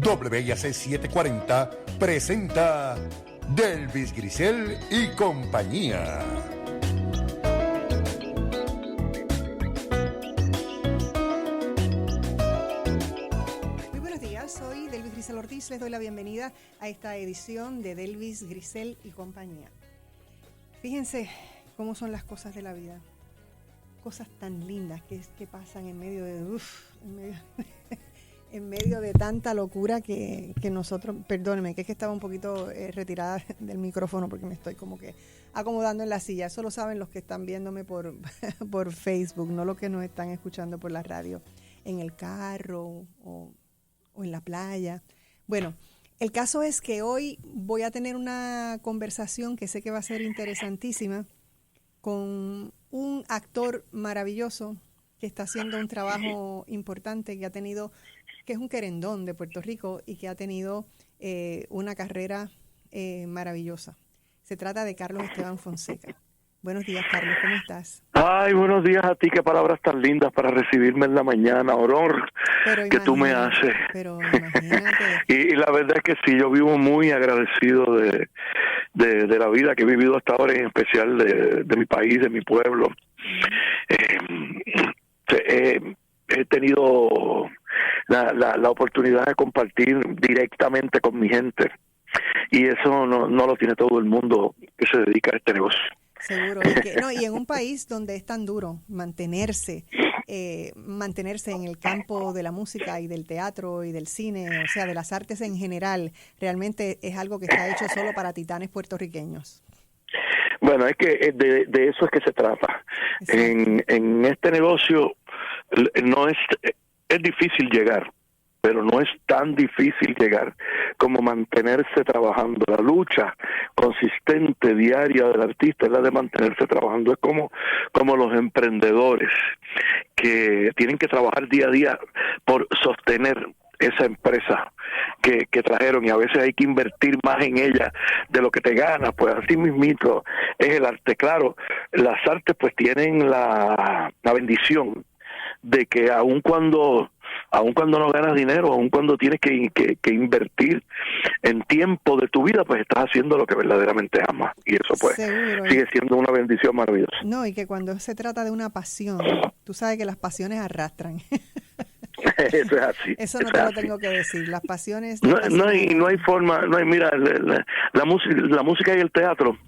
WIAC 740 presenta Delvis Grisel y compañía. Muy buenos días, soy Delvis Grisel Ortiz. Les doy la bienvenida a esta edición de Delvis Grisel y compañía. Fíjense cómo son las cosas de la vida. Cosas tan lindas que pasan en medio de en medio de tanta locura que nosotros, perdónenme, que es que estaba un poquito retirada del micrófono porque me estoy como que acomodando en la silla. Eso lo saben los que están viéndome por Facebook, no los que nos están escuchando por la radio, en el carro o en la playa. Bueno, el caso es que hoy voy a tener una conversación que sé que va a ser interesantísima con un actor maravilloso que está haciendo un trabajo importante, que es un querendón de Puerto Rico y que ha tenido una carrera maravillosa. Se trata de Carlos Esteban Fonseca. Buenos días, Carlos, ¿cómo estás? Ay, buenos días a ti, qué palabras tan lindas para recibirme en la mañana, honor que tú me haces. Pero imagínate. y la verdad es que sí, yo vivo muy agradecido de la vida que he vivido hasta ahora, en especial de mi país, de mi pueblo. He tenido la oportunidad de compartir directamente con mi gente, y eso no lo tiene todo el mundo que se dedica a este negocio. Seguro, y en un país donde es tan duro mantenerse en el campo de la música y del teatro y del cine, o sea, de las artes en general, realmente es algo que está hecho solo para titanes puertorriqueños. Bueno, es que de eso es que se trata. En este negocio no es difícil llegar, pero no es tan difícil llegar como mantenerse trabajando. La lucha consistente, diaria del artista es la de mantenerse trabajando. Es como los emprendedores que tienen que trabajar día a día por sostener esa empresa que trajeron, y a veces hay que invertir más en ella de lo que te ganas. Pues así mismito es el arte. Claro, las artes pues tienen la bendición de que aun cuando no ganas dinero, aun cuando tienes que invertir en tiempo de tu vida, pues estás haciendo lo que verdaderamente amas, y eso pues seguro sigue siendo una bendición maravillosa. No, y que cuando se trata de una pasión, tú sabes que las pasiones arrastran. Eso es así. Eso no te lo tengo que decir. Las pasiones. No hay forma. Mira, la música y el teatro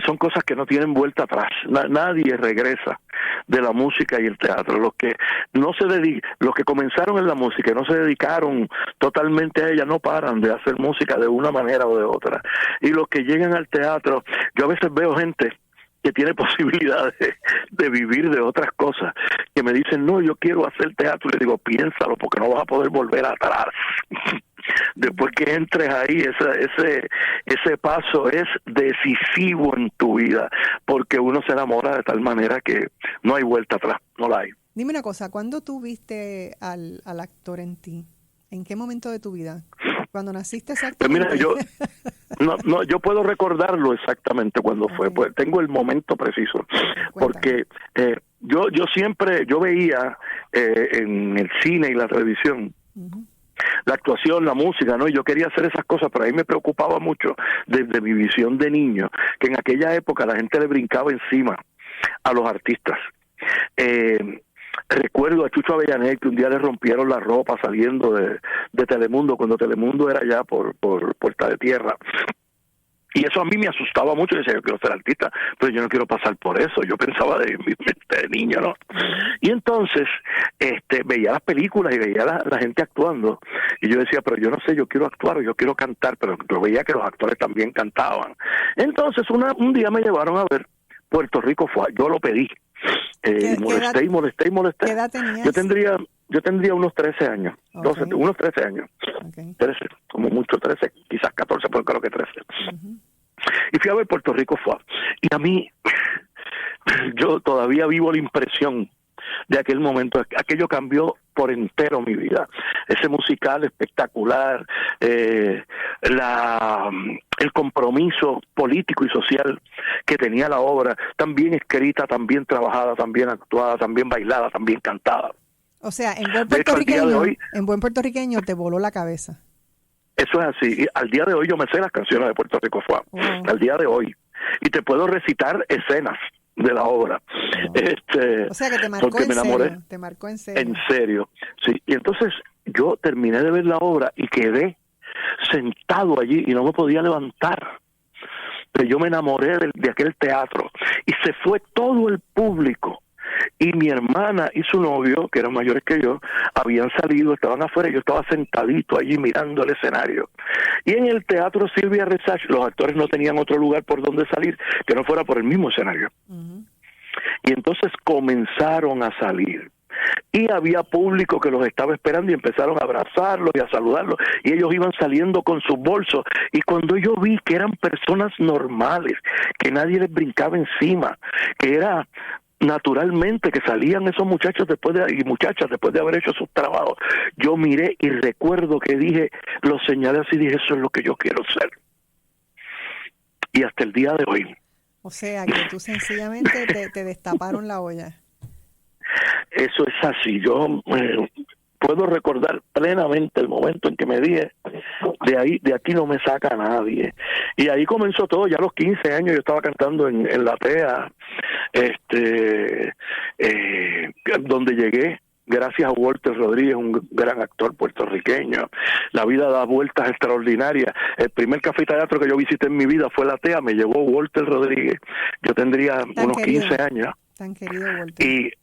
son cosas que no tienen vuelta atrás. Nadie regresa de la música y el teatro. Los que comenzaron en la música y no se dedicaron totalmente a ella no paran de hacer música de una manera o de otra. Y los que llegan al teatro, yo a veces veo gente que tiene posibilidades de vivir de otras cosas, que me dicen, no, yo quiero hacer teatro. Y le digo, piénsalo, porque no vas a poder volver atrás. Después que entres ahí, ese paso es decisivo en tu vida, porque uno se enamora de tal manera que no hay vuelta atrás, no la hay. Dime una cosa, ¿cuándo tú viste al actor en ti? ¿En qué momento de tu vida? ¿Cuando naciste exactamente? Pues mira, yo puedo recordarlo exactamente cuando fue, pues tengo el momento preciso. Porque yo veía en el cine y la televisión la actuación, la música, ¿no? Y yo quería hacer esas cosas, pero ahí me preocupaba mucho desde mi visión de niño, que en aquella época la gente le brincaba encima a los artistas. Recuerdo a Chucho Avellanet, que un día le rompieron la ropa saliendo de Telemundo, cuando Telemundo era ya por Puerta de Tierra. Y eso a mí me asustaba mucho. Yo decía, yo quiero ser artista, pero yo no quiero pasar por eso. Yo pensaba de niño, ¿no? Y entonces veía las películas y veía la gente actuando. Y yo decía, pero yo no sé, yo quiero actuar o yo quiero cantar, pero yo veía que los actores también cantaban. Entonces un día me llevaron a ver Puerto Rico yo lo pedí. Molesté. ¿Qué edad tenías? Yo tendría unos 13 años, okay. Unos 13 años, okay. 13, como mucho 13, quizás 14, pero creo que 13. Y fui a ver Puerto Rico y a mí, yo todavía vivo la impresión de aquel momento. Aquello cambió por entero mi vida. Ese musical espectacular, el compromiso político y social que tenía la obra, tan bien escrita, tan bien trabajada, tan bien actuada, tan bien bailada, tan bien cantada. O sea, en buen puertorriqueño te voló la cabeza. Eso es así. Y al día de hoy yo me sé las canciones de Puerto Rico Suave. Wow. Al día de hoy. Y te puedo recitar escenas de la obra. Wow. O sea que te marcó porque me enamoré. Serio. Te marcó en serio. En serio, sí. Y entonces yo terminé de ver la obra y quedé sentado allí y no me podía levantar. Pero yo me enamoré de aquel teatro. Y se fue todo el público. Y mi hermana y su novio, que eran mayores que yo, habían salido, estaban afuera, y yo estaba sentadito allí mirando el escenario. Y en el Teatro Silvia Resach, los actores no tenían otro lugar por donde salir que no fuera por el mismo escenario. Uh-huh. Y entonces comenzaron a salir. Y había público que los estaba esperando y empezaron a abrazarlos y a saludarlos. Y ellos iban saliendo con sus bolsos. Y cuando yo vi que eran personas normales, que nadie les brincaba encima, que era naturalmente que salían esos muchachos y muchachas después de haber hecho sus trabajos, yo miré y recuerdo que dije, lo señalé así y dije, eso es lo que yo quiero ser. Y hasta el día de hoy. O sea, que tú sencillamente te destaparon la olla. Eso es así. Yo puedo recordar plenamente el momento en que me dije, de aquí no me saca nadie. Y ahí comenzó todo. Ya a los 15 años yo estaba cantando en la TEA, donde llegué gracias a Walter Rodríguez, un gran actor puertorriqueño. La vida da vueltas extraordinarias. El primer café teatro que yo visité en mi vida fue la TEA, me llevó Walter Rodríguez. Yo tendría unos 15 años. Tan querido Walter.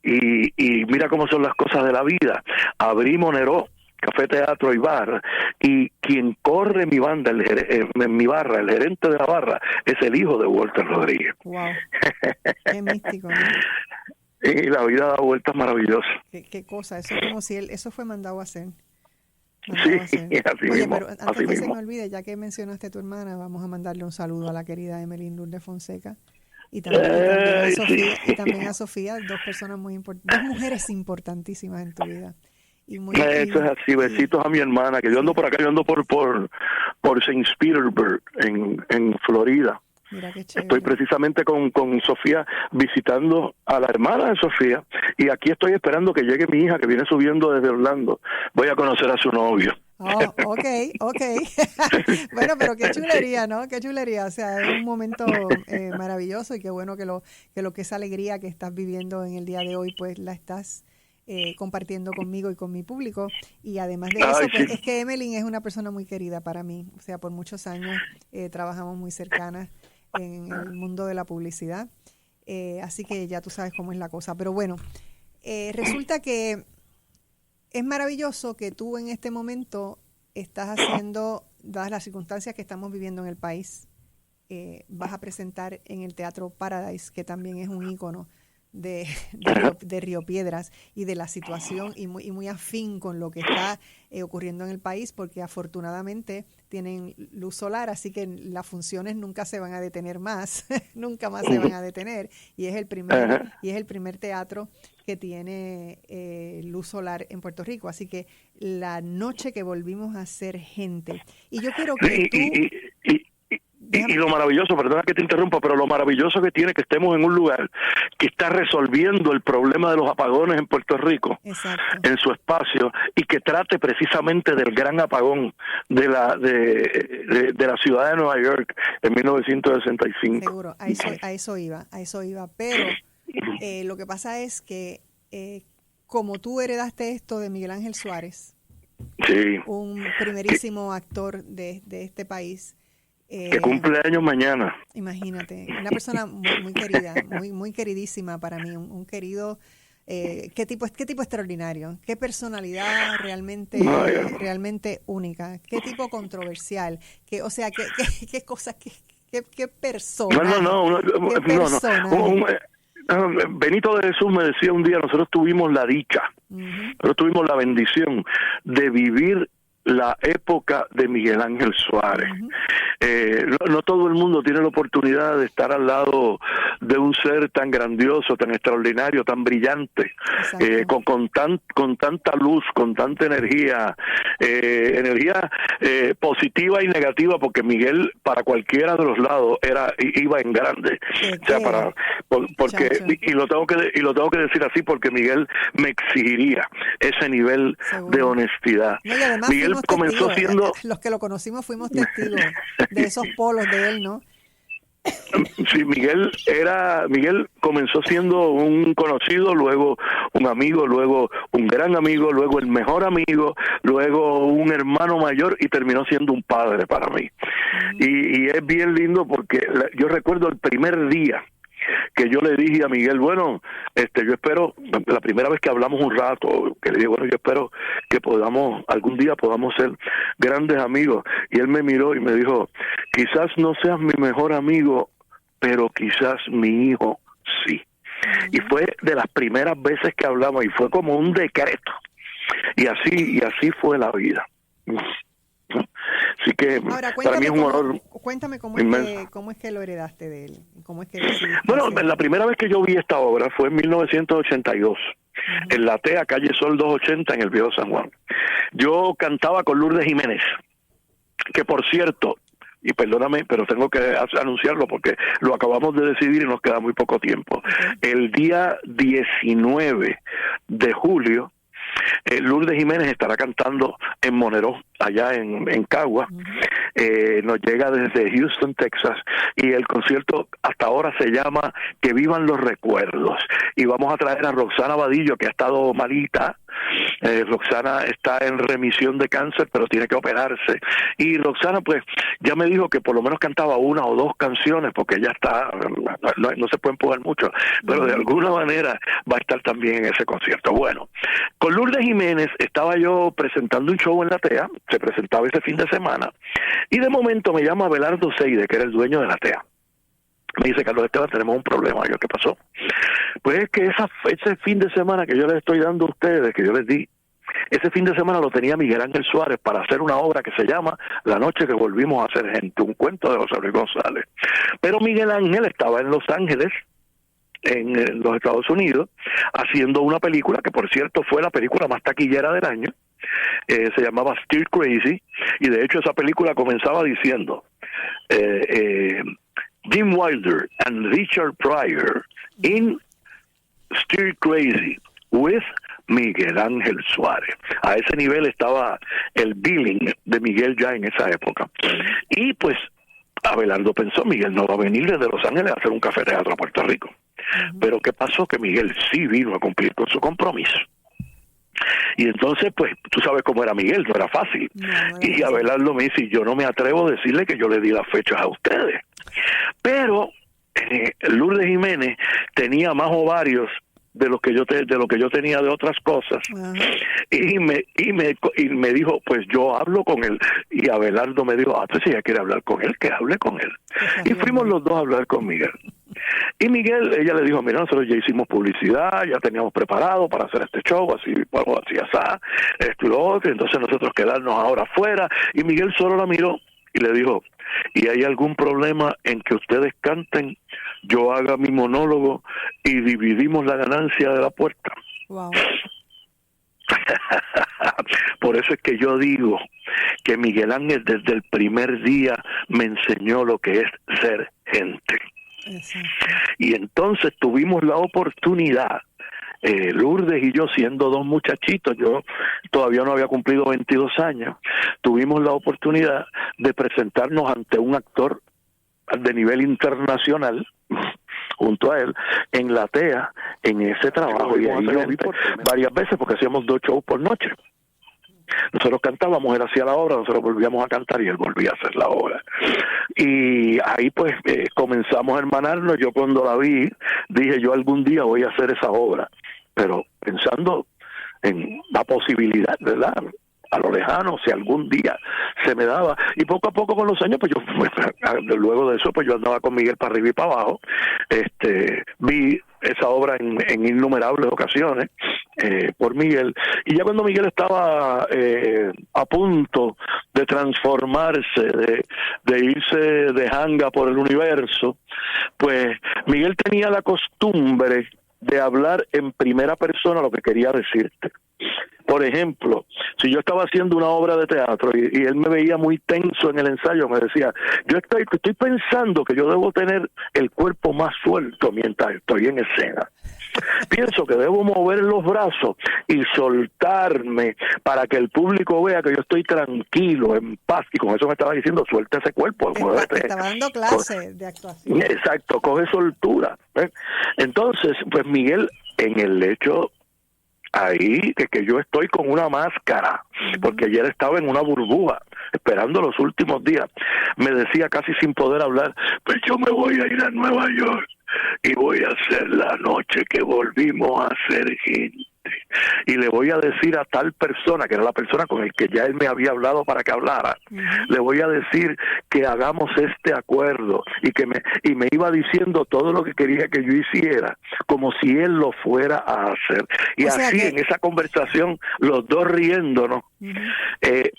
Y mira cómo son las cosas de la vida. Abrí Monero, Café Teatro y Bar, y quien corre mi banda, mi barra, el gerente de la barra, es el hijo de Walter Rodríguez. Wow. Qué místico, ¿no? Y la vida da vueltas maravillosas. Qué cosa, eso es como si eso fue mandado a hacer. Sí, así mismo. Pero antes que se me olvide, ya que mencionaste a tu hermana, vamos a mandarle un saludo a la querida Emeline Lourdes Fonseca. Y también a Sofía, dos personas muy importantes, dos mujeres importantísimas en tu vida. Eso es así, besitos a mi hermana, que yo ando por acá, yo ando por St. Petersburg, en Florida. Mira qué chévere. Estoy precisamente con Sofía visitando a la hermana de Sofía, y aquí estoy esperando que llegue mi hija que viene subiendo desde Orlando. Voy a conocer a su novio. Oh, okay. Bueno, pero qué chulería, ¿no? Qué chulería. O sea, es un momento maravilloso, y qué bueno que esa alegría que estás viviendo en el día de hoy, pues la estás compartiendo conmigo y con mi público. Y además de eso, pues, es que Emeline es una persona muy querida para mí. O sea, por muchos años trabajamos muy cercanas en el mundo de la publicidad. Así que ya tú sabes cómo es la cosa. Pero bueno, resulta que es maravilloso que tú en este momento estás haciendo, dadas las circunstancias que estamos viviendo en el país, vas a presentar en el Teatro Paradise, que también es un ícono de Río Piedras y de la situación, y muy afín con lo que está ocurriendo en el país, porque afortunadamente tienen luz solar, así que las funciones nunca se van a detener más, nunca más se van a detener, y es el primer teatro que tiene luz solar en Puerto Rico. Así que la noche que volvimos a ser gente, y yo quiero que Y lo maravilloso, perdona que te interrumpa, pero lo maravilloso que tiene que estemos en un lugar que está resolviendo el problema de los apagones en Puerto Rico. Exacto. En su espacio, y que trate precisamente del gran apagón de la ciudad de Nueva York en 1965. Seguro, a eso iba, pero lo que pasa es que como tú heredaste esto de Miguel Ángel Suárez, sí, un primerísimo actor de este país, que cumple años mañana. Imagínate, una persona muy querida, muy queridísima para mí, un querido, qué tipo extraordinario, qué personalidad realmente única, qué tipo controversial, qué cosas, qué persona. No. Benito de Jesús me decía un día, nosotros tuvimos la dicha, nosotros tuvimos la bendición de vivir la época de Miguel Ángel Suárez. No todo el mundo tiene la oportunidad de estar al lado de un ser tan grandioso, tan extraordinario, tan brillante, con tanta luz, con tanta energía, positiva y negativa, porque Miguel para cualquiera de los lados iba en grande. O sea, y lo tengo que decir así, porque Miguel me exigiría ese nivel de honestidad. No, y además Miguel comenzó siendo... Los que lo conocimos fuimos testigos de esos polos de él, ¿no? Sí, Miguel comenzó siendo un conocido, luego un amigo, luego un gran amigo, luego el mejor amigo, luego un hermano mayor, y terminó siendo un padre para mí. Y es bien lindo, porque yo recuerdo el primer día que yo le dije a Miguel, bueno, yo espero, la primera vez que hablamos un rato, que le dije, bueno, yo espero que algún día podamos ser grandes amigos. Y él me miró y me dijo, quizás no seas mi mejor amigo, pero quizás mi hijo sí. Y fue de las primeras veces que hablamos, y fue como un decreto. Y así fue la vida. Así que ahora, para mí es un honor. Cuéntame cómo es que lo heredaste de él. ¿Cómo es que bueno, la primera vez que yo vi esta obra fue en 1982, en la TEA, calle Sol 280, en el Viejo San Juan. Yo cantaba con Lourdes Jiménez, que por cierto, y perdóname, pero tengo que anunciarlo porque lo acabamos de decidir y nos queda muy poco tiempo. El día 19 de julio, Lourdes Jiménez estará cantando en Moneró, allá en Cagua. Nos llega desde Houston, Texas, y el concierto hasta ahora se llama Que Vivan los Recuerdos, y vamos a traer a Roxana Vadillo, que ha estado malita. Roxana está en remisión de cáncer, pero tiene que operarse, y Roxana pues ya me dijo que por lo menos cantaba una o dos canciones, porque ella está, no se puede empujar mucho, pero de alguna manera va a estar también en ese concierto. Bueno, con Lourdes Jiménez estaba yo presentando un show en la TEA, se presentaba ese fin de semana, y de momento me llama Abelardo Seide, que era el dueño de la TEA. Me dice, Carlos Esteban, tenemos un problema. Yo, ¿qué pasó? Pues es que ese fin de semana que yo les estoy dando a ustedes, que yo les di, ese fin de semana lo tenía Miguel Ángel Suárez para hacer una obra que se llama La noche que volvimos a ser gente, un cuento de José Luis González. Pero Miguel Ángel estaba en Los Ángeles, en los Estados Unidos, haciendo una película que, por cierto, fue la película más taquillera del año. Se llamaba Stir Crazy, y de hecho esa película comenzaba diciendo Jim Wilder and Richard Pryor in Stir Crazy with Miguel Ángel Suárez. A ese nivel estaba el billing de Miguel ya en esa época. Y pues Abelardo pensó, Miguel no va a venir desde Los Ángeles a hacer un café teatro a Puerto Rico. Pero ¿qué pasó? Que Miguel sí vino a cumplir con su compromiso. Y entonces, pues, tú sabes cómo era Miguel, no era fácil. Y Abelardo me dice, yo no me atrevo a decirle que yo le di las fechas a ustedes. Pero Lourdes Jiménez tenía más ovarios de lo que yo tenía de otras cosas. Y me dijo, pues yo hablo con él. Y Abelardo me dijo, pues si ella quiere hablar con él, que hable con él. Y fuimos los dos a hablar con Miguel. Y Miguel, ella le dijo, mira, nosotros ya hicimos publicidad, ya teníamos preparado para hacer este show, así, esto y lo otro, entonces nosotros quedarnos ahora afuera. Y Miguel solo la miró y le dijo, ¿y hay algún problema en que ustedes canten, yo haga mi monólogo y dividimos la ganancia de la puerta? Wow. Por eso es que yo digo que Miguel Ángel desde el primer día me enseñó lo que es ser gente. Exacto. Y entonces tuvimos la oportunidad, Lourdes y yo, siendo dos muchachitos, yo todavía no había cumplido 22 años, tuvimos la oportunidad de presentarnos ante un actor de nivel internacional junto a él en la TEA, en ese trabajo, y ahí lo vi varias veces porque hacíamos 2 shows por noche. Nosotros cantábamos, él hacía la obra, nosotros volvíamos a cantar y él volvía a hacer la obra. Y ahí pues comenzamos a hermanarnos. Yo cuando la vi, dije, yo algún día voy a hacer esa obra, pero pensando en la posibilidad, ¿verdad?, a lo lejano, si algún día se me daba. Y poco a poco con los años, pues yo, luego de eso, pues yo andaba con Miguel para arriba y para abajo. Vi esa obra en innumerables ocasiones. por Miguel. Y ya cuando Miguel estaba a punto de transformarse, de irse de janga por el universo, pues Miguel tenía la costumbre de hablar en primera persona lo que quería decirte. Por ejemplo, si yo estaba haciendo una obra de teatro y él me veía muy tenso en el ensayo, me decía, yo estoy pensando que yo debo tener el cuerpo más suelto mientras estoy en escena. Pienso que debo mover los brazos y soltarme para que el público vea que yo estoy tranquilo, en paz, y con eso me estaba diciendo, suelta ese cuerpo. Estaba dando clases de actuación. Exacto, coge soltura. Entonces, pues Miguel, en el hecho ahí que yo estoy con una máscara, porque ayer estaba en una burbuja esperando los últimos días, me decía casi sin poder hablar, pues yo me voy a ir a Nueva York y voy a hacer la noche que volvimos a ser gente, y le voy a decir a tal persona, que era la persona con el que ya él me había hablado para que hablara, le voy a decir que hagamos este acuerdo, y me iba diciendo todo lo que quería que yo hiciera, como si él lo fuera a hacer. Y así en esa conversación, los dos riéndonos,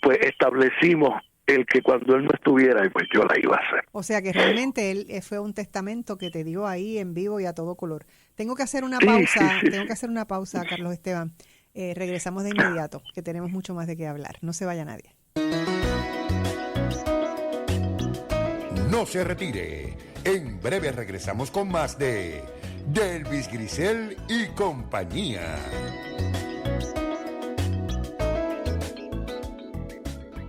pues establecimos el que cuando él no estuviera, pues yo la iba a hacer. O sea que realmente él fue un testamento que te dio ahí en vivo y a todo color. Tengo que hacer una pausa, que hacer una pausa, Carlos Esteban. Regresamos de inmediato, que tenemos mucho más de qué hablar. No se vaya nadie. No se retire. En breve regresamos con más de Delvis Grisel y compañía.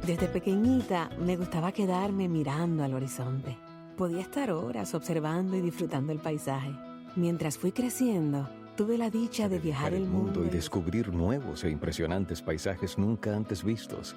Desde pequeñita me gustaba quedarme mirando al horizonte. Podía estar horas observando y disfrutando el paisaje. Mientras fui creciendo, tuve la dicha de viajar el mundo y descubrir nuevos e impresionantes paisajes nunca antes vistos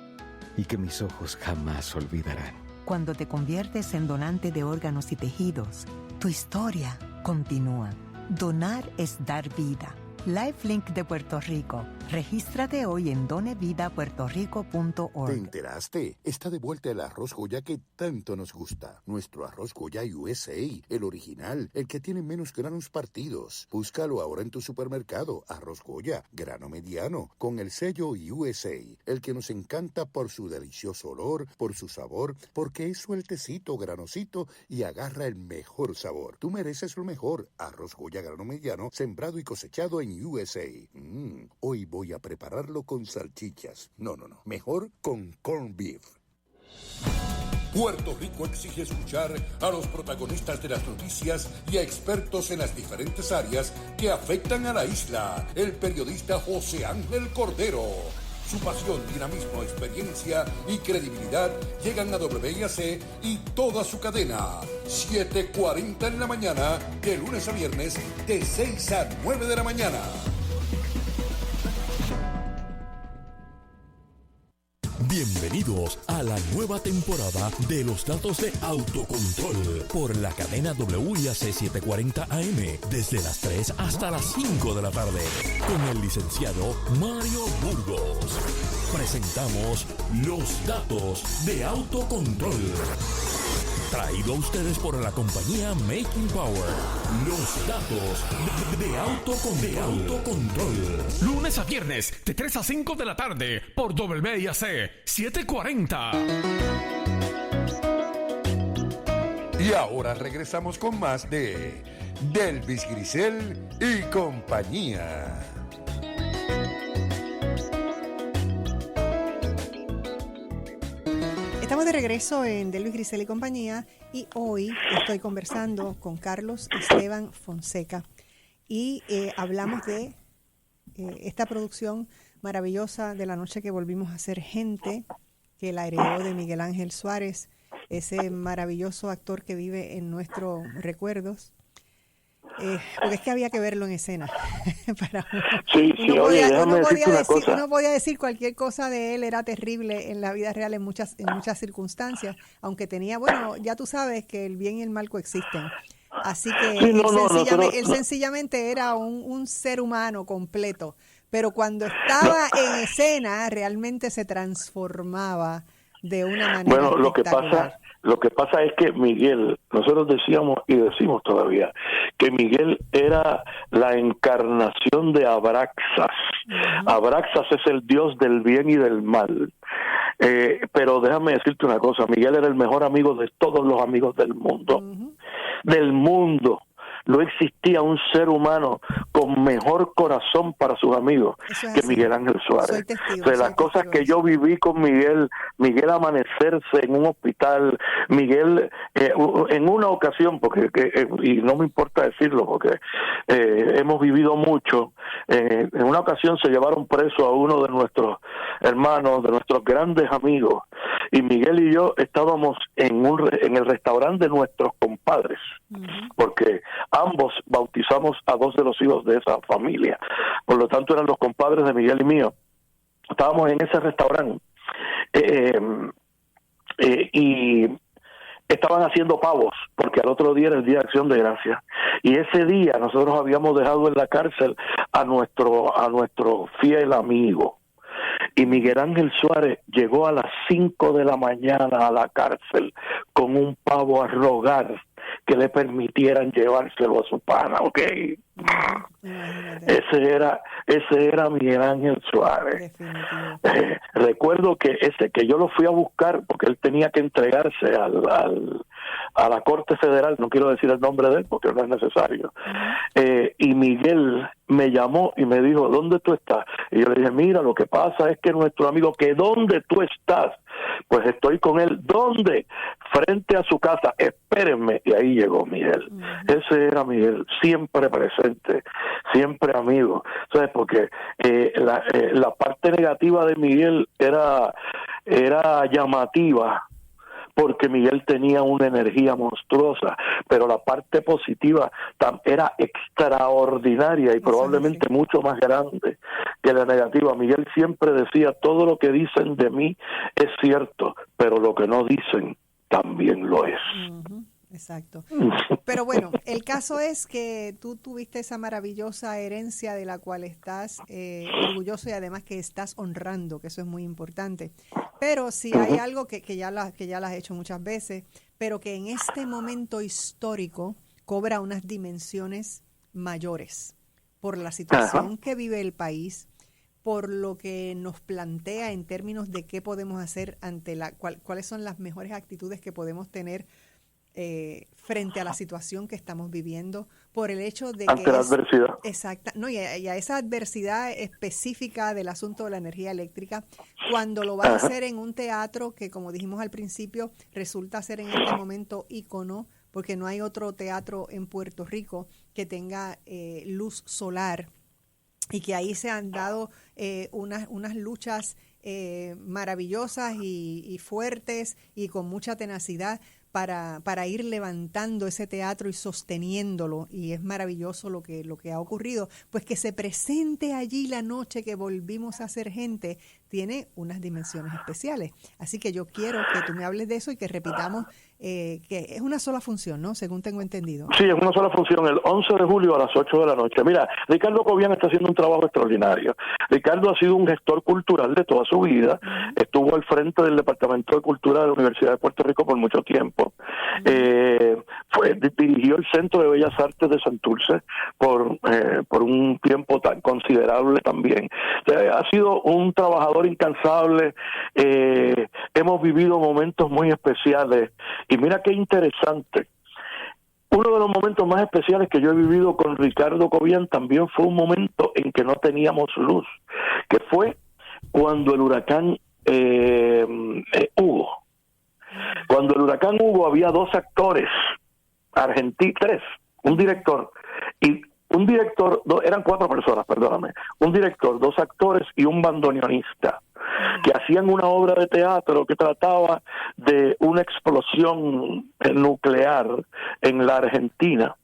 y que mis ojos jamás olvidarán. Cuando te conviertes en donante de órganos y tejidos, tu historia continúa. Donar es dar vida. LifeLink de Puerto Rico. Regístrate hoy en donevidapuertorico.org. ¿Te enteraste? Está de vuelta el arroz Goya que tanto nos gusta. Nuestro arroz Goya USA, el original, el que tiene menos granos partidos. Búscalo ahora en tu supermercado. Arroz Goya, grano mediano, con el sello USA, el que nos encanta por su delicioso olor, por su sabor, porque es sueltecito, granosito y agarra el mejor sabor. Tú mereces lo mejor. Arroz Goya, grano mediano, sembrado y cosechado en USA. Hoy voy a prepararlo con salchichas. No. Mejor con corned beef. Puerto Rico exige escuchar a los protagonistas de las noticias y a expertos en las diferentes áreas que afectan a la isla. El periodista José Ángel Cordero. Su pasión, dinamismo, experiencia y credibilidad llegan a WIAC y toda su cadena. 7:40 en la mañana, de lunes a viernes, de 6 a 9 de la mañana. Bienvenidos a la nueva temporada de los datos de autocontrol por la cadena WIAC 740 AM desde las 3 hasta las 5 de la tarde con el licenciado Mario Burgos. Presentamos los datos de autocontrol. Traído a ustedes por la compañía Making Power. Los datos de autocontrol. Lunes a viernes, de 3 a 5 de la tarde, por WIAC 740. Y ahora regresamos con más de Delvis Grisel y compañía. Estamos de regreso en Delvis Grisel y compañía y hoy estoy conversando con Carlos Esteban Fonseca y hablamos de esta producción maravillosa de La Noche que Volvimos a Ser Gente, que la heredó de Miguel Ángel Suárez, ese maravilloso actor que vive en nuestros recuerdos. Porque es que había que verlo en escena. Uno podía decir cualquier cosa de él, era terrible en la vida real en muchas circunstancias, aunque tenía, bueno, ya tú sabes que el bien y el mal coexisten. Así que él sencillamente era un ser humano completo, pero cuando estaba en escena realmente se transformaba de una manera Bueno, espectacular. lo que pasa es que Miguel, nosotros decíamos y decimos todavía, que Miguel era la encarnación de Abraxas. Abraxas es el dios del bien y del mal. Pero déjame decirte una cosa, Miguel era el mejor amigo de todos los amigos del mundo. Del mundo. No existía un ser humano con mejor corazón para sus amigos que Miguel Ángel Suárez. De las cosas que yo viví con Miguel amanecerse en un hospital, Miguel en una ocasión, porque y no me importa decirlo, porque hemos vivido mucho, en una ocasión se llevaron preso a uno de nuestros hermanos, de nuestros grandes amigos, y Miguel y yo estábamos en el restaurante de nuestros compadres, porque ambos bautizamos a dos de los hijos de esa familia, por lo tanto eran los compadres de Miguel y mío. Estábamos en ese restaurante y estaban haciendo pavos, porque al otro día era el Día de Acción de Gracias, y ese día nosotros habíamos dejado en la cárcel a nuestro fiel amigo, y Miguel Ángel Suárez llegó a las 5 de la mañana a la cárcel con un pavo a rogar que le permitieran llevárselo a su pana, ¿ok? Ese era Miguel Ángel Suárez. Recuerdo que yo lo fui a buscar porque él tenía que entregarse a la Corte Federal, no quiero decir el nombre de él porque no es necesario, y Miguel me llamó y me dijo, ¿dónde tú estás? Y yo le dije, mira, lo que pasa es que nuestro amigo, que ¿dónde tú estás? Pues estoy con él. ¿Dónde? Frente a su casa. Espérenme. Y ahí llegó Miguel. Ese era Miguel, siempre presente, siempre amigo. ¿Sabes? Porque la parte negativa de Miguel era llamativa, porque Miguel tenía una energía monstruosa, pero la parte positiva era extraordinaria y probablemente mucho más grande que la negativa. Miguel siempre decía, todo lo que dicen de mí es cierto, pero lo que no dicen también lo es. Exacto. Pero bueno, el caso es que tú tuviste esa maravillosa herencia de la cual estás orgulloso y además que estás honrando, que eso es muy importante. Pero si hay algo que ya lo has hecho muchas veces, pero que en este momento histórico cobra unas dimensiones mayores por la situación que vive el país, por lo que nos plantea en términos de qué podemos hacer ante cuáles son las mejores actitudes que podemos tener frente a la situación que estamos viviendo, por el hecho de ante la adversidad. Exacta, no, y a esa adversidad específica del asunto de la energía eléctrica, cuando lo vas a hacer en un teatro que, como dijimos al principio, resulta ser en este momento ícono, porque no hay otro teatro en Puerto Rico que tenga luz solar, y que ahí se han dado unas luchas maravillosas y fuertes y con mucha tenacidad para ir levantando ese teatro y sosteniéndolo, y es maravilloso lo que ha ocurrido. Pues que se presente allí la noche que volvimos a ser gente tiene unas dimensiones especiales. Así que yo quiero que tú me hables de eso y que repitamos que es una sola función, ¿no? Según tengo entendido. Sí, es una sola función, el 11 de julio a las 8 de la noche. Mira, Ricardo Cobian está haciendo un trabajo extraordinario. Ricardo ha sido un gestor cultural de toda su vida, estuvo al frente del Departamento de Cultura de la Universidad de Puerto Rico por mucho tiempo, dirigió el Centro de Bellas Artes de Santurce por un tiempo tan considerable también. O sea, ha sido un trabajador incansable, hemos vivido momentos muy especiales, y mira qué interesante. Uno de los momentos más especiales que yo he vivido con Ricardo Cobian también fue un momento en que no teníamos luz, que fue cuando el huracán Hugo. Cuando el huracán Hugo había dos actores, tres, un director, eran 4 personas, perdóname, un director, 2 actores y un bandoneonista, que hacían una obra de teatro que trataba de una explosión nuclear en la Argentina.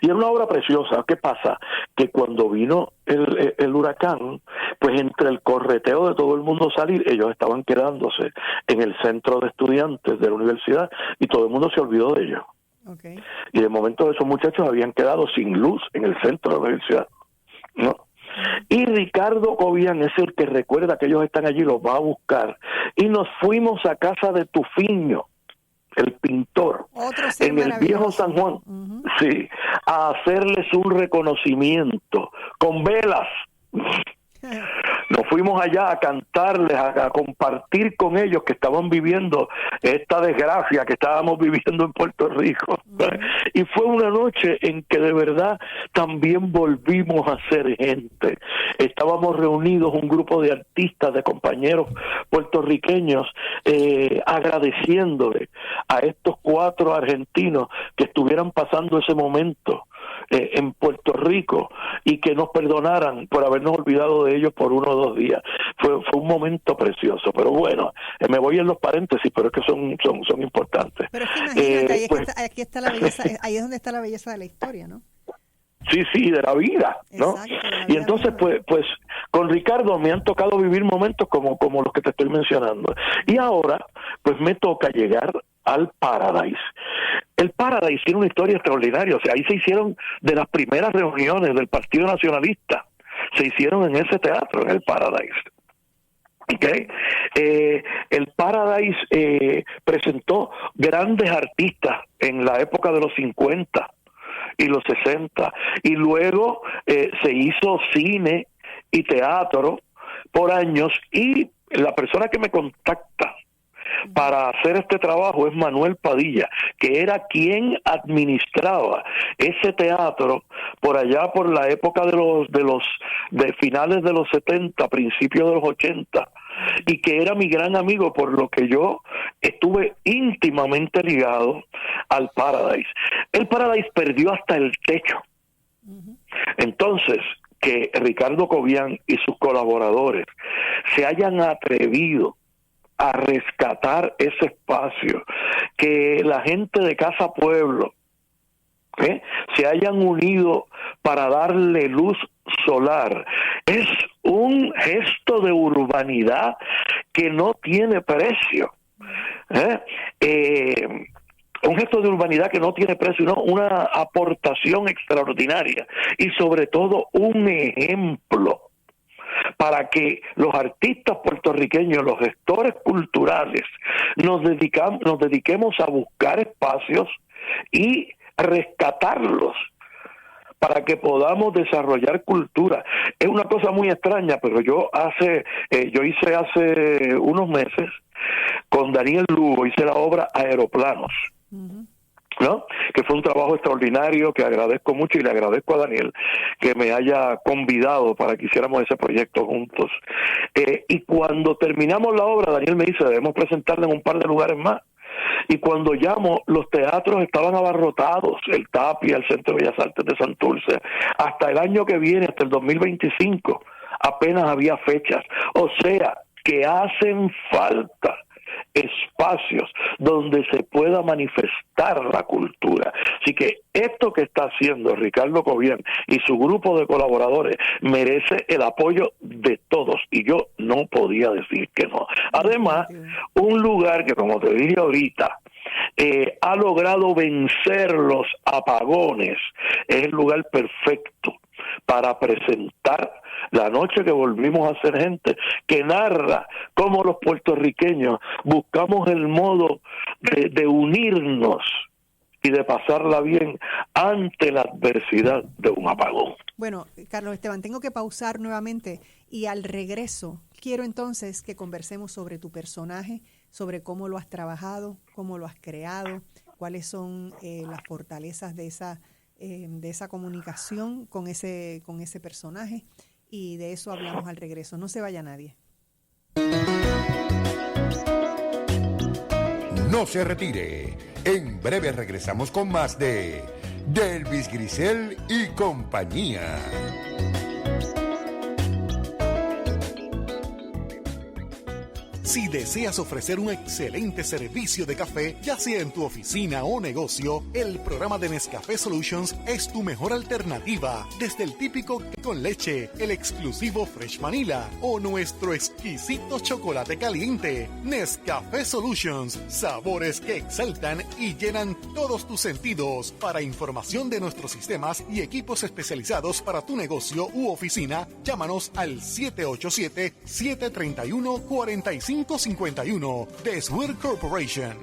Y era una obra preciosa. ¿Qué pasa? Que cuando vino el huracán, pues entre el correteo de todo el mundo salir, ellos estaban quedándose en el centro de estudiantes de la universidad y todo el mundo se olvidó de ellos. Okay. Y de momento esos muchachos habían quedado sin luz en el centro de la universidad, ¿no? Y Ricardo Cobian es el que recuerda que ellos están allí, los va a buscar. Y nos fuimos a casa de Tufiño, el pintor, en el viejo San Juan, sí, a hacerles un reconocimiento con velas. Nos fuimos allá a cantarles, a compartir con ellos que estaban viviendo esta desgracia que estábamos viviendo en Puerto Rico. Y fue una noche en que de verdad también volvimos a ser gente. Estábamos reunidos un grupo de artistas, de compañeros puertorriqueños, agradeciéndole a estos 4 argentinos que estuvieran pasando ese momento en Puerto Rico y que nos perdonaran por habernos olvidado de ellos por 1 o 2 días. Fue un momento precioso, pero bueno, me voy en los paréntesis, pero es que son importantes. Pero es que imagínate, aquí está la belleza, ahí es donde está la belleza de la historia, ¿no? Sí, de la vida, ¿no? Exacto, y entonces, pues, con Ricardo me han tocado vivir momentos como los que te estoy mencionando. Y ahora, pues me toca llegar al Paradise. El Paradise tiene una historia extraordinaria, o sea, ahí se hicieron de las primeras reuniones del Partido Nacionalista, se hicieron en ese teatro, en el Paradise. Okay. El Paradise presentó grandes artistas en la época de los 50 y los 60, y luego se hizo cine y teatro por años, y la persona que me contacta para hacer este trabajo es Manuel Padilla, que era quien administraba ese teatro por allá por la época de finales de los 70, principios de los 80, y que era mi gran amigo, por lo que yo estuve íntimamente ligado al Paradise. El Paradise perdió hasta el techo. Entonces, que Ricardo Cobian y sus colaboradores se hayan atrevido a rescatar ese espacio, que la gente de Casa Pueblo se hayan unido para darle luz solar, es un gesto de urbanidad que no tiene precio. Un gesto de urbanidad que no tiene precio, ¿no? Una aportación extraordinaria y sobre todo un ejemplo para que los artistas puertorriqueños, los gestores culturales, nos dediquemos a buscar espacios y rescatarlos para que podamos desarrollar cultura. Es una cosa muy extraña, pero yo hice hace unos meses con Daniel Lugo, hice la obra Aeroplanos, ¿no? Que fue un trabajo extraordinario, que agradezco mucho, y le agradezco a Daniel que me haya convidado para que hiciéramos ese proyecto juntos. Y cuando terminamos la obra, Daniel me dice, debemos presentarla en un par de lugares más. Y cuando llamo, los teatros estaban abarrotados, el Tapia, el Centro de Bellas Artes de Santurce. Hasta el año que viene, hasta el 2025, apenas había fechas. O sea, que hacen falta espacios donde se pueda manifestar la cultura. Así que esto que está haciendo Ricardo Cobian y su grupo de colaboradores merece el apoyo de todos, y yo no podía decir que no. Además, un lugar que, como te dije ahorita, ha logrado vencer los apagones, es el lugar perfecto para presentar la noche que volvimos a ser gente, que narra cómo los puertorriqueños buscamos el modo de unirnos y de pasarla bien ante la adversidad de un apagón. Bueno, Carlos Esteban, tengo que pausar nuevamente, y al regreso quiero entonces que conversemos sobre tu personaje, sobre cómo lo has trabajado, cómo lo has creado, cuáles son las fortalezas de esa comunicación con ese personaje, y de eso hablamos al regreso. No se vaya nadie. No se retire. En breve regresamos con más de Delvis Grisel y compañía. Si deseas ofrecer un excelente servicio de café, ya sea en tu oficina o negocio, el programa de Nescafé Solutions es tu mejor alternativa. Desde el típico con leche, el exclusivo Fresh Vanilla o nuestro exquisito chocolate caliente. Nescafé Solutions, sabores que exaltan y llenan todos tus sentidos. Para información de nuestros sistemas y equipos especializados para tu negocio u oficina, llámanos al 787-731-4551 de Swear Corporation.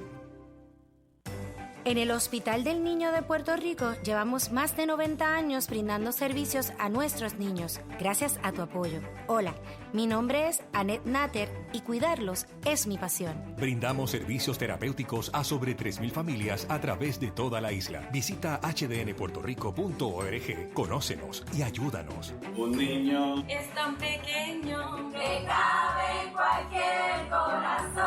En el Hospital del Niño de Puerto Rico llevamos más de 90 años brindando servicios a nuestros niños, gracias a tu apoyo. Hola, mi nombre es Annette Natter y cuidarlos es mi pasión. Brindamos servicios terapéuticos a sobre 3,000 familias a través de toda la isla. Visita hdnpuertorico.org, conócenos y ayúdanos. Un niño es tan pequeño que cabe en cualquier corazón.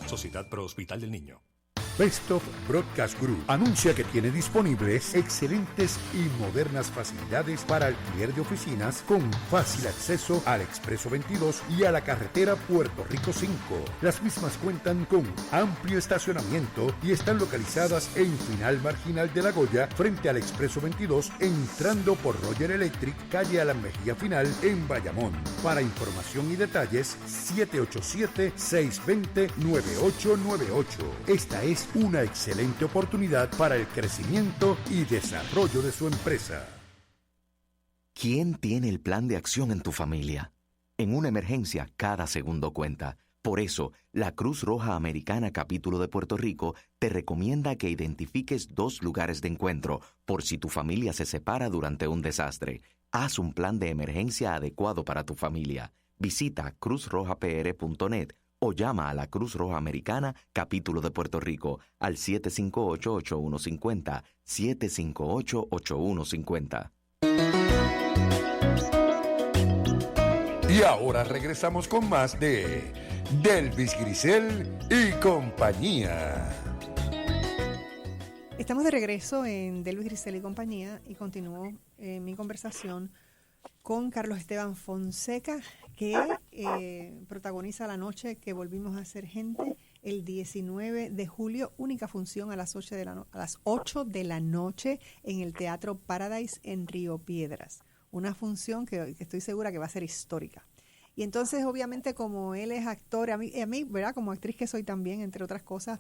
Sociedad Pro Hospital del Niño. Best of Broadcast Group anuncia que tiene disponibles excelentes y modernas facilidades para alquiler de oficinas con fácil acceso al Expreso 22 y a la carretera Puerto Rico 5. Las mismas cuentan con amplio estacionamiento y están localizadas en Final Marginal de La Goya, frente al Expreso 22, entrando por Roger Electric, calle Alan Mejía Final, en Bayamón. Para información y detalles, 787-620-9898. Esta es una excelente oportunidad para el crecimiento y desarrollo de su empresa. ¿Quién tiene el plan de acción en tu familia? En una emergencia, cada segundo cuenta. Por eso, la Cruz Roja Americana Capítulo de Puerto Rico te recomienda que identifiques 2 lugares de encuentro por si tu familia se separa durante un desastre. Haz un plan de emergencia adecuado para tu familia. Visita cruzrojapr.net o llama a la Cruz Roja Americana Capítulo de Puerto Rico al 758-8150, 758-8150. Y ahora regresamos con más de Delvis Grisel y compañía. Estamos de regreso en Delvis Grisel y compañía y continúo mi conversación con Carlos Esteban Fonseca, que protagoniza La Noche que volvimos a ser gente el 19 de julio, única función a las 8 de la noche en el Teatro Paradise en Río Piedras. Una función que estoy segura que va a ser histórica. Y entonces, obviamente, como él es actor, a mí, ¿verdad? Como actriz que soy también, entre otras cosas,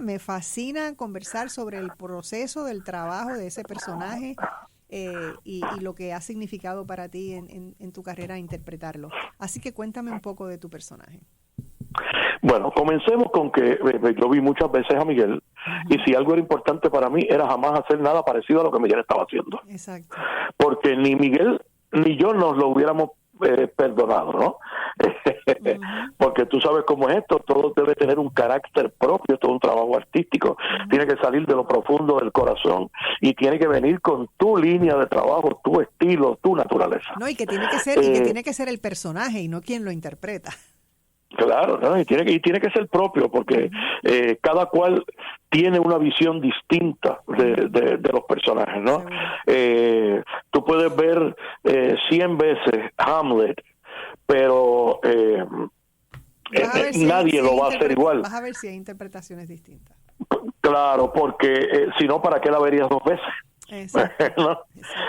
me fascina conversar sobre el proceso del trabajo de ese personaje. Y lo que ha significado para ti en tu carrera interpretarlo. Así que cuéntame un poco de tu personaje. Bueno, comencemos con que yo vi muchas veces a Miguel, y si algo era importante para mí era jamás hacer nada parecido a lo que Miguel estaba haciendo. Exacto. Porque ni Miguel ni yo nos lo hubiéramos perdonado, ¿no? Porque tú sabes cómo es esto, todo debe tener un carácter propio, todo un trabajo artístico, tiene que salir de lo profundo del corazón y tiene que venir con tu línea de trabajo, tu estilo, tu naturaleza. No, y que tiene que ser el personaje y no quien lo interpreta. Claro, ¿no? y tiene que ser propio, porque cada cual tiene una visión distinta de los personajes, ¿no? Tú puedes ver 100 veces Hamlet, pero nadie lo va a hacer igual. Vas a ver si hay interpretaciones distintas. Claro, porque si no, ¿para qué la verías 2 veces? ¿No?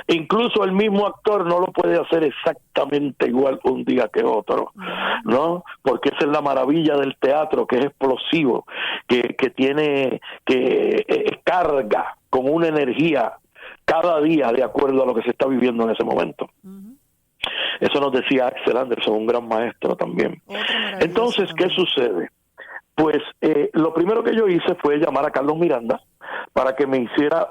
Incluso el mismo actor no lo puede hacer exactamente igual un día que otro, ¿no? Porque esa es la maravilla del teatro, que es explosivo, que tiene, que carga con una energía cada día de acuerdo a lo que se está viviendo en ese momento. Eso nos decía Axel Anderson, un gran maestro también. Entonces, ¿qué sucede? Pues lo primero que yo hice fue llamar a Carlos Miranda para que me hiciera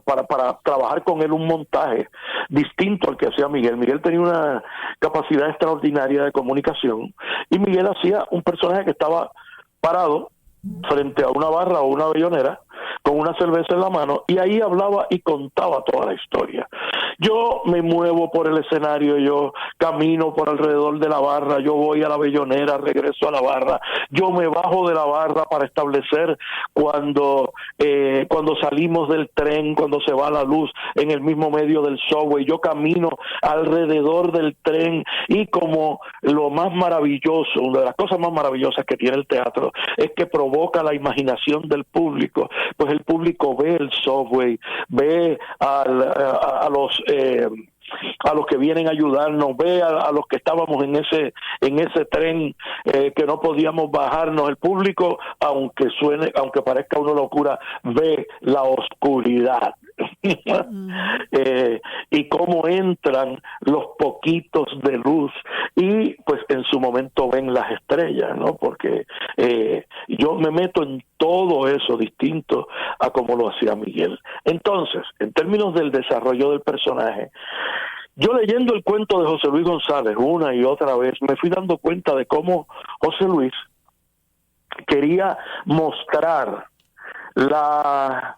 para trabajar con él un montaje distinto al que hacía Miguel. Miguel tenía una capacidad extraordinaria de comunicación y Miguel hacía un personaje que estaba parado frente a una barra o una bellonera con una cerveza en la mano, y ahí hablaba y contaba toda la historia. Yo me muevo por el escenario, yo camino por alrededor de la barra, yo voy a la Bellonera, regreso a la barra, yo me bajo de la barra para establecer cuando salimos del tren, cuando se va la luz en el mismo medio del subway, yo camino alrededor del tren, y como lo más maravilloso, una de las cosas más maravillosas que tiene el teatro es que provoca la imaginación del público, pues el público ve el subway, ve a los que vienen a ayudarnos, ve a los que estábamos en ese tren que no podíamos bajarnos. El público, aunque parezca una locura, ve la oscuridad. Y cómo entran los poquitos de luz, y pues en su momento ven las estrellas, ¿no? Porque yo me meto en todo eso distinto a como lo hacía Miguel. Entonces, en términos del desarrollo del personaje, yo leyendo el cuento de José Luis González una y otra vez, me fui dando cuenta de cómo José Luis quería mostrar la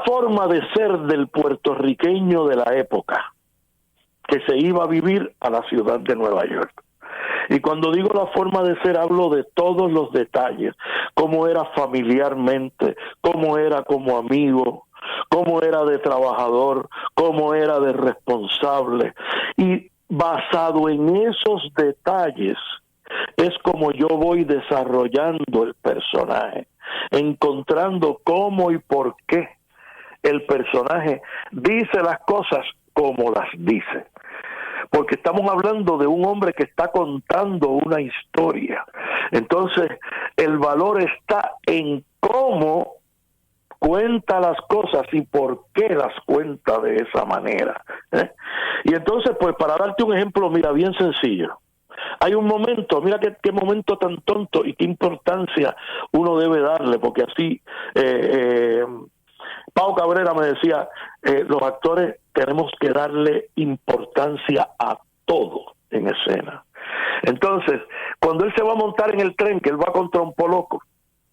forma de ser del puertorriqueño de la época que se iba a vivir a la ciudad de Nueva York. Y cuando digo la forma de ser, hablo de todos los detalles, cómo era familiarmente, cómo era como amigo, cómo era de trabajador, cómo era de responsable. Y basado en esos detalles es como yo voy desarrollando el personaje, encontrando cómo y por qué el personaje dice las cosas como las dice. Porque estamos hablando de un hombre que está contando una historia. Entonces, el valor está en cómo cuenta las cosas y por qué las cuenta de esa manera. Y entonces, pues, para darte un ejemplo, mira, bien sencillo. Hay un momento, mira qué momento tan tonto y qué importancia uno debe darle, porque así Pau Cabrera me decía, los actores tenemos que darle importancia a todo en escena. Entonces, cuando él se va a montar en el tren, que él va con Trompo Loco,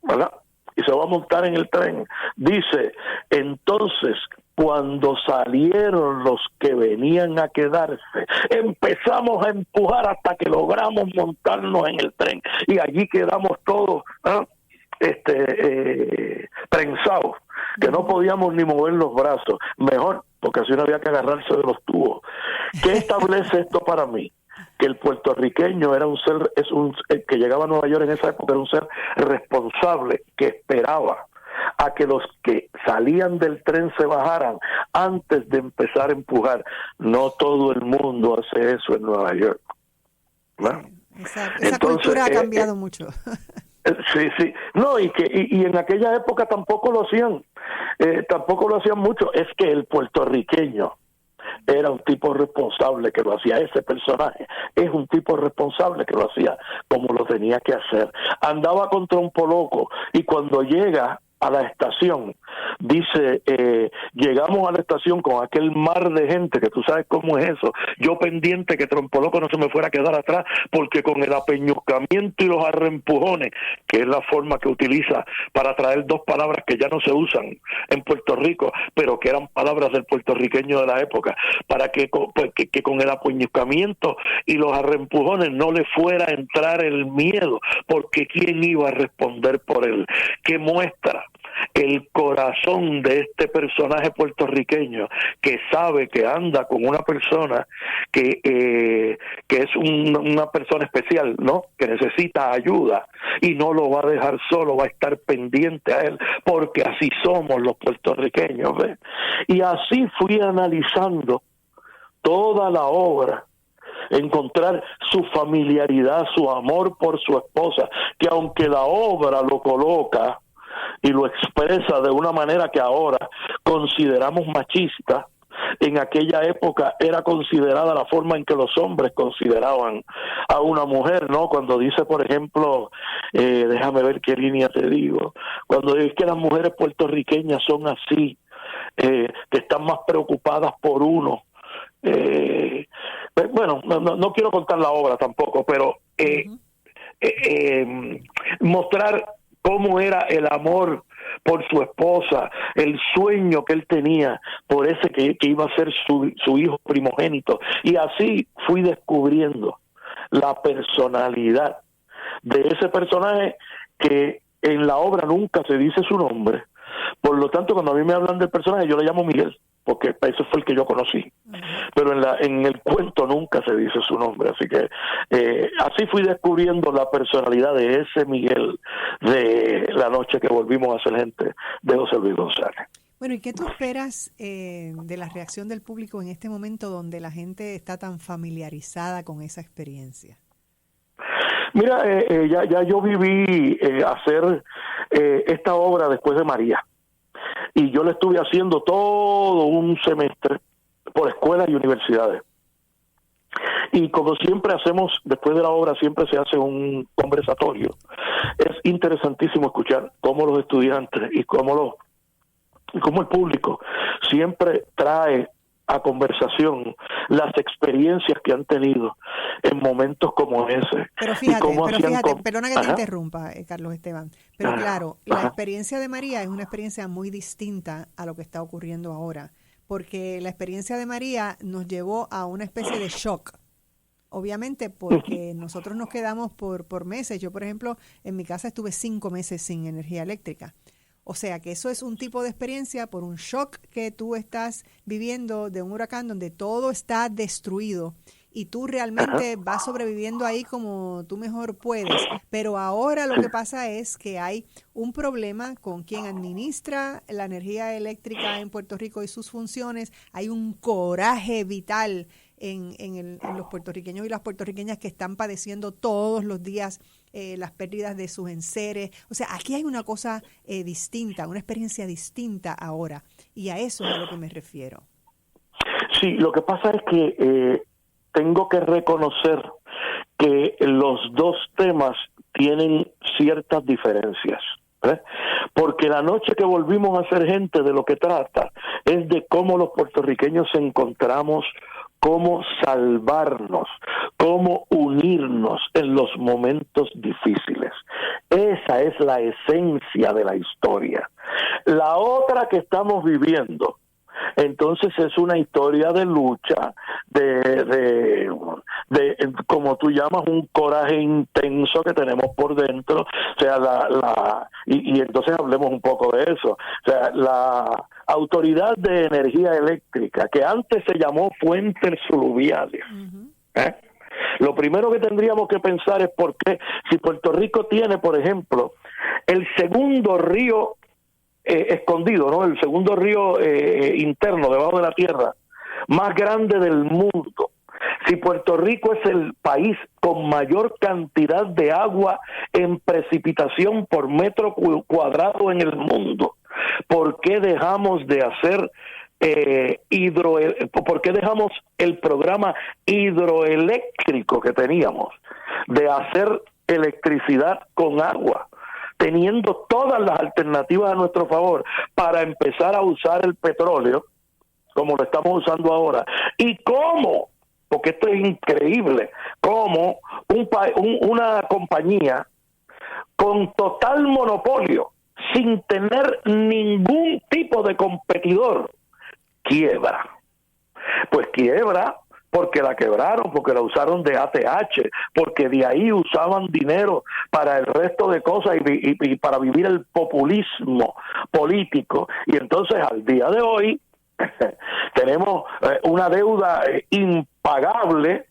¿verdad? Y se va a montar en el tren, dice, entonces, cuando salieron los que venían a quedarse, empezamos a empujar hasta que logramos montarnos en el tren, y allí quedamos todos prensados, que no podíamos ni mover los brazos. Mejor, porque así no había que agarrarse de los tubos. ¿Qué establece esto para mí? Que el puertorriqueño era el que llegaba a Nueva York en esa época era un ser responsable, que esperaba a que los que salían del tren se bajaran antes de empezar a empujar. No todo el mundo hace eso en Nueva York, ¿no? Esa cultura ha cambiado mucho. Sí. No, y en aquella época tampoco lo hacían mucho. Es que el puertorriqueño era un tipo responsable que lo hacía. Ese personaje es un tipo responsable que lo hacía como lo tenía que hacer. Andaba con Trompo Loco, y cuando llega a la estación, dice, llegamos a la estación con aquel mar de gente, que tú sabes cómo es eso, yo pendiente que Trompo Loco no se me fuera a quedar atrás, porque con el apeñuscamiento y los arrempujones, que es la forma que utiliza para traer dos palabras que ya no se usan en Puerto Rico, pero que eran palabras del puertorriqueño de la época, para que con el apeñuscamiento y los arrempujones no le fuera a entrar el miedo, porque ¿quién iba a responder por él? ¿Qué muestra? El corazón de este personaje puertorriqueño, que sabe que anda con una persona que es una persona especial, ¿no? Que necesita ayuda, y no lo va a dejar solo, va a estar pendiente a él, porque así somos los puertorriqueños, ¿ves? Y así fui analizando toda la obra, encontrar su familiaridad, su amor por su esposa, que aunque la obra lo coloca y lo expresa de una manera que ahora consideramos machista, en aquella época era considerada la forma en que los hombres consideraban a una mujer, ¿no? Cuando dice, por ejemplo, déjame ver qué línea te digo, cuando dice que las mujeres puertorriqueñas son así, que están más preocupadas por uno. Bueno, no quiero contar la obra tampoco, pero mostrar cómo era el amor por su esposa, el sueño que él tenía por ese que iba a ser su hijo primogénito. Y así fui descubriendo la personalidad de ese personaje que en la obra nunca se dice su nombre. Por lo tanto, cuando a mí me hablan del personaje, yo le llamo Miguel, porque ese fue el que yo conocí. Pero en el cuento nunca se dice su nombre. Así que así fui descubriendo la personalidad de ese Miguel de La noche que volvimos a ser gente, de José Luis González. Bueno, ¿y qué tú esperas de la reacción del público en este momento donde la gente está tan familiarizada con esa experiencia? Mira, ya yo viví hacer esta obra después de María. Y yo la estuve haciendo todo un semestre por escuelas y universidades. Y como siempre hacemos, después de la obra siempre se hace un conversatorio. Es interesantísimo escuchar cómo los estudiantes y cómo el público siempre trae a conversación las experiencias que han tenido en momentos como ese. Pero fíjate, perdona que te interrumpa, Carlos Esteban, pero claro, la experiencia de María es una experiencia muy distinta a lo que está ocurriendo ahora, porque la experiencia de María nos llevó a una especie de shock, obviamente porque nosotros nos quedamos por meses. Yo, por ejemplo, en mi casa estuve 5 meses sin energía eléctrica. O sea que eso es un tipo de experiencia por un shock que tú estás viviendo de un huracán donde todo está destruido y tú realmente vas sobreviviendo ahí como tú mejor puedes. Pero ahora lo que pasa es que hay un problema con quien administra la energía eléctrica en Puerto Rico y sus funciones. Hay un coraje vital en los puertorriqueños y las puertorriqueñas que están padeciendo todos los días las pérdidas de sus enseres. O sea, aquí hay una cosa distinta, una experiencia distinta ahora, y a eso es a lo que me refiero. Sí, lo que pasa es que tengo que reconocer que los dos temas tienen ciertas diferencias. Porque La noche que volvimos a ser gente de lo que trata es de cómo los puertorriqueños encontramos cómo salvarnos, cómo unirnos en los momentos difíciles. Esa es la esencia de la historia. La otra que estamos viviendo, entonces, es una historia de lucha, de como tú llamas, un coraje intenso que tenemos por dentro. O sea, y entonces hablemos un poco de eso. O sea, la Autoridad de Energía Eléctrica, que antes se llamó Fuentes Fluviales, lo primero que tendríamos que pensar es por qué, si Puerto Rico tiene, por ejemplo, el segundo río escondido, ¿no? El segundo río interno debajo de la tierra más grande del mundo. Si Puerto Rico es el país con mayor cantidad de agua en precipitación por metro cuadrado en el mundo, ¿por qué dejamos de hacer por qué dejamos el programa hidroeléctrico que teníamos de hacer electricidad con agua, teniendo todas las alternativas a nuestro favor para empezar a usar el petróleo como lo estamos usando ahora? ¿Y cómo? Porque esto es increíble, cómo una compañía con total monopolio, sin tener ningún tipo de competidor, quiebra. Pues quiebra porque la quebraron, porque la usaron de ATH, porque de ahí usaban dinero para el resto de cosas y para vivir el populismo político. Y entonces al día de hoy tenemos una deuda impagable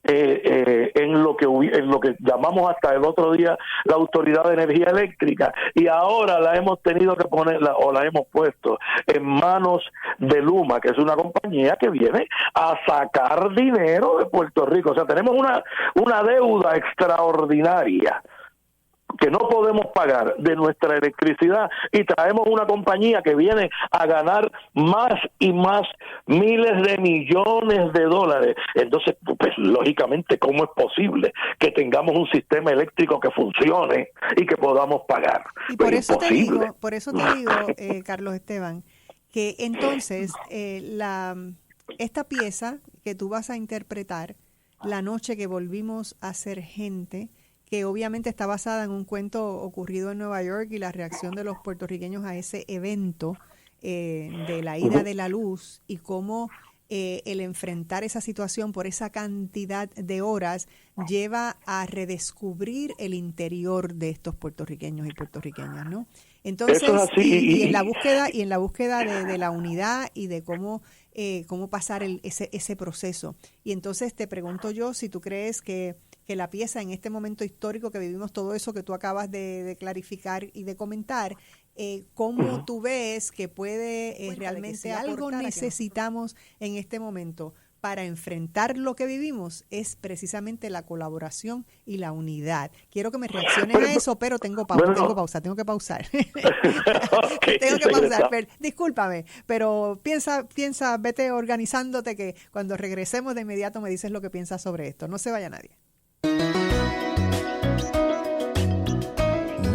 en lo que llamamos hasta el otro día la Autoridad de Energía Eléctrica, y ahora la hemos tenido que poner o la hemos puesto en manos de Luma, que es una compañía que viene a sacar dinero de Puerto Rico. O sea, tenemos una deuda extraordinaria que no podemos pagar de nuestra electricidad, y traemos una compañía que viene a ganar más y más miles de millones de dólares. Entonces, pues lógicamente, ¿cómo es posible que tengamos un sistema eléctrico que funcione y que podamos pagar? Y por eso te digo, Carlos Esteban, que entonces esta pieza que tú vas a interpretar, La noche que volvimos a ser gente, que obviamente está basada en un cuento ocurrido en Nueva York y la reacción de los puertorriqueños a ese evento de la ida de la luz y cómo el enfrentar esa situación por esa cantidad de horas lleva a redescubrir el interior de estos puertorriqueños y puertorriqueñas, ¿no? Entonces, y en la búsqueda de la unidad y de cómo pasar ese proceso. Y entonces te pregunto yo si tú crees que la pieza en este momento histórico que vivimos, todo eso que tú acabas de clarificar y de comentar, ¿cómo tú ves que puede realmente algo necesitamos en este momento para enfrentar lo que vivimos? Es precisamente la colaboración y la unidad. Quiero que me reacciones a eso, pero tengo que pausar. Okay, tengo que pausar. Pero, discúlpame, pero piensa, vete organizándote, que cuando regresemos de inmediato me dices lo que piensas sobre esto. No se vaya nadie.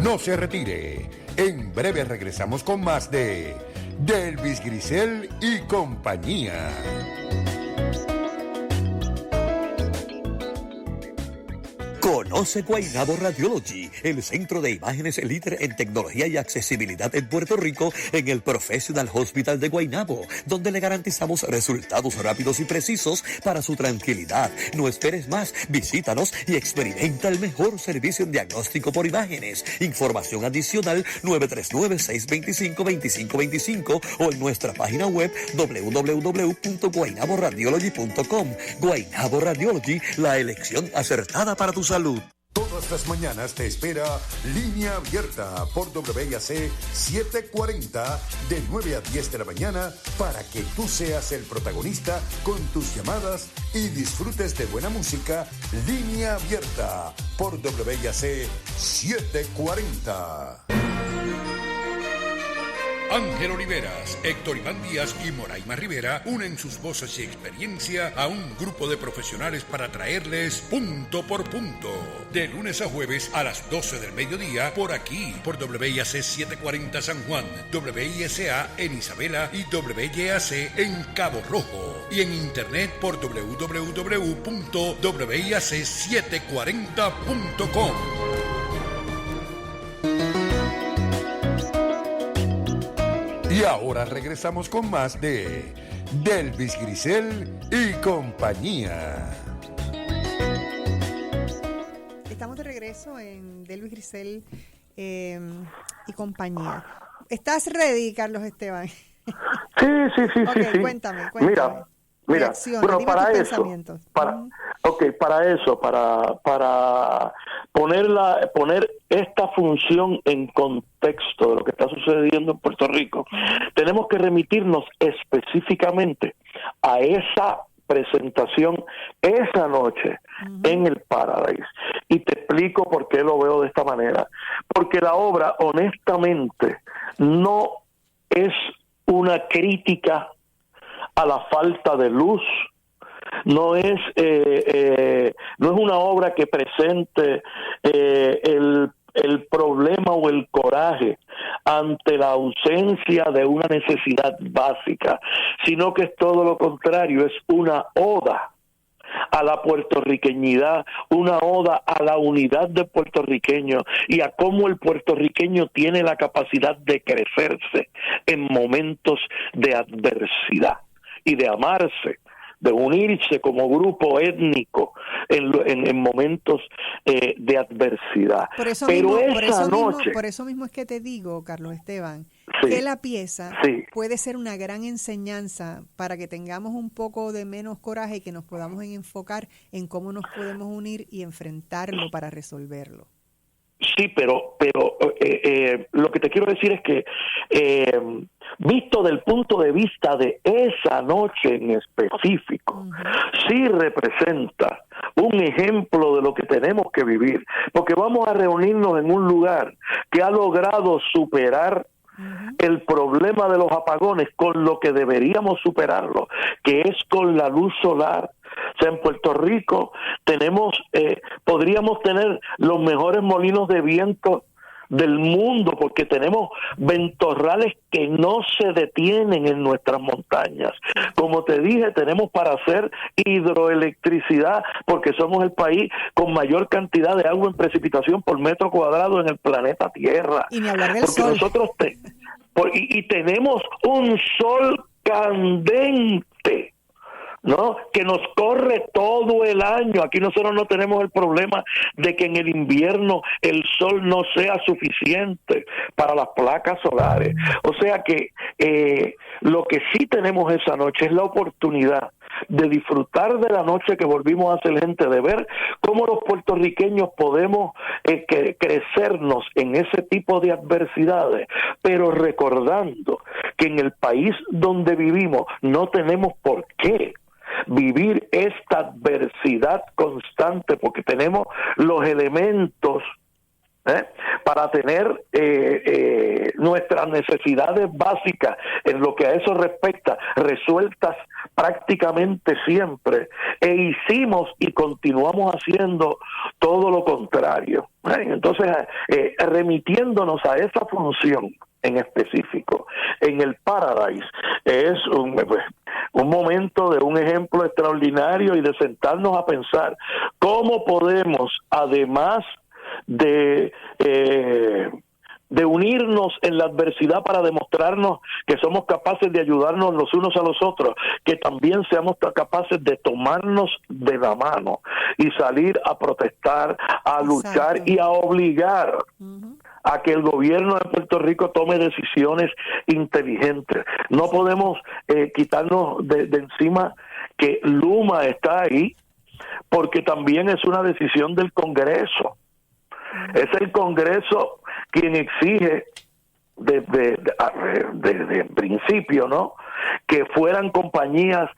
No se retire. En breve regresamos con más de Delvis Grisel y compañía. Conoce Guaynabo Radiology, el centro de imágenes líder en tecnología y accesibilidad en Puerto Rico, en el Professional Hospital de Guaynabo, donde le garantizamos resultados rápidos y precisos para su tranquilidad. No esperes más, visítanos y experimenta el mejor servicio en diagnóstico por imágenes. Información adicional 939-625-2525 o en nuestra página web www.guaynaboradiology.com. Guaynabo Radiology, la elección acertada para tu salud. Todas las mañanas te espera Línea Abierta por WIAC 740 de 9 a 10 de la mañana para que tú seas el protagonista con tus llamadas y disfrutes de buena música. Línea Abierta por WIAC 740. Ángel Oliveras, Héctor Iván Díaz y Moraima Rivera unen sus voces y experiencia a un grupo de profesionales para traerles Punto por Punto. De lunes a jueves a las 12 del mediodía, por aquí, por WIAC 740 San Juan, WISA en Isabela y WIAC en Cabo Rojo. Y en internet por www.wiac740.com. Y ahora regresamos con más de Delvis Grisel y compañía. Estamos de regreso en Delvis Grisel y compañía. ¿Estás ready, Carlos Esteban? Sí. Okay, cuéntame. Mira, bueno, para eso, para poner esta función en contexto de lo que está sucediendo en Puerto Rico, tenemos que remitirnos específicamente a esa presentación esa noche en el Paradise. Y te explico por qué lo veo de esta manera. Porque la obra, honestamente, no es una crítica a la falta de luz, no es una obra que presente el problema o el coraje ante la ausencia de una necesidad básica, sino que es todo lo contrario, es una oda a la puertorriqueñidad, una oda a la unidad de puertorriqueños y a cómo el puertorriqueño tiene la capacidad de crecerse en momentos de adversidad y de amarse, de unirse como grupo étnico en momentos de adversidad. Por eso mismo es que te digo, Carlos Esteban, que la pieza puede ser una gran enseñanza para que tengamos un poco de menos coraje y que nos podamos enfocar en cómo nos podemos unir y enfrentarlo para resolverlo. Sí, pero lo que te quiero decir es que visto del punto de vista de esa noche en específico, sí representa un ejemplo de lo que tenemos que vivir, porque vamos a reunirnos en un lugar que ha logrado superar el problema de los apagones con lo que deberíamos superarlo, que es con la luz solar. O sea, en Puerto Rico podríamos tener los mejores molinos de viento del mundo, porque tenemos ventorrales que no se detienen en nuestras montañas. Como te dije, tenemos para hacer hidroelectricidad, porque somos el país con mayor cantidad de agua en precipitación por metro cuadrado en el planeta Tierra. Y ni hablar del porque sol. Nosotros y tenemos un sol candente, ¿no? Que nos corre todo el año. Aquí nosotros no tenemos el problema de que en el invierno el sol no sea suficiente para las placas solares. O sea que lo que sí tenemos esa noche es la oportunidad de disfrutar de la noche que volvimos a ser gente, de ver cómo los puertorriqueños podemos crecernos en ese tipo de adversidades, pero recordando que en el país donde vivimos no tenemos por qué vivir esta adversidad constante, porque tenemos los elementos para tener nuestras necesidades básicas en lo que a eso respecta resueltas prácticamente siempre, e hicimos y continuamos haciendo todo lo contrario. Entonces, remitiéndonos a esa función en específico, en el Paradise, es un momento de un ejemplo extraordinario y de sentarnos a pensar cómo podemos, además de unirnos en la adversidad para demostrarnos que somos capaces de ayudarnos los unos a los otros, que también seamos capaces de tomarnos de la mano y salir a protestar, a luchar y a obligar a que el gobierno de Puerto Rico tome decisiones inteligentes. No podemos quitarnos de encima que Luma está ahí, porque también es una decisión del Congreso. Es el Congreso quien exige desde principio, ¿no?, que fueran compañías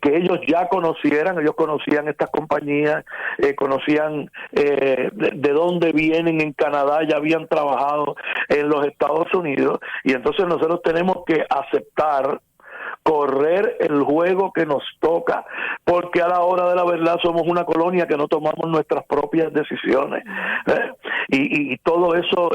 que ellos ya conocieran. Ellos conocían estas compañías, conocían de dónde vienen en Canadá, ya habían trabajado en los Estados Unidos, y entonces nosotros tenemos que aceptar correr el juego que nos toca, porque a la hora de la verdad somos una colonia que no tomamos nuestras propias decisiones, y todo eso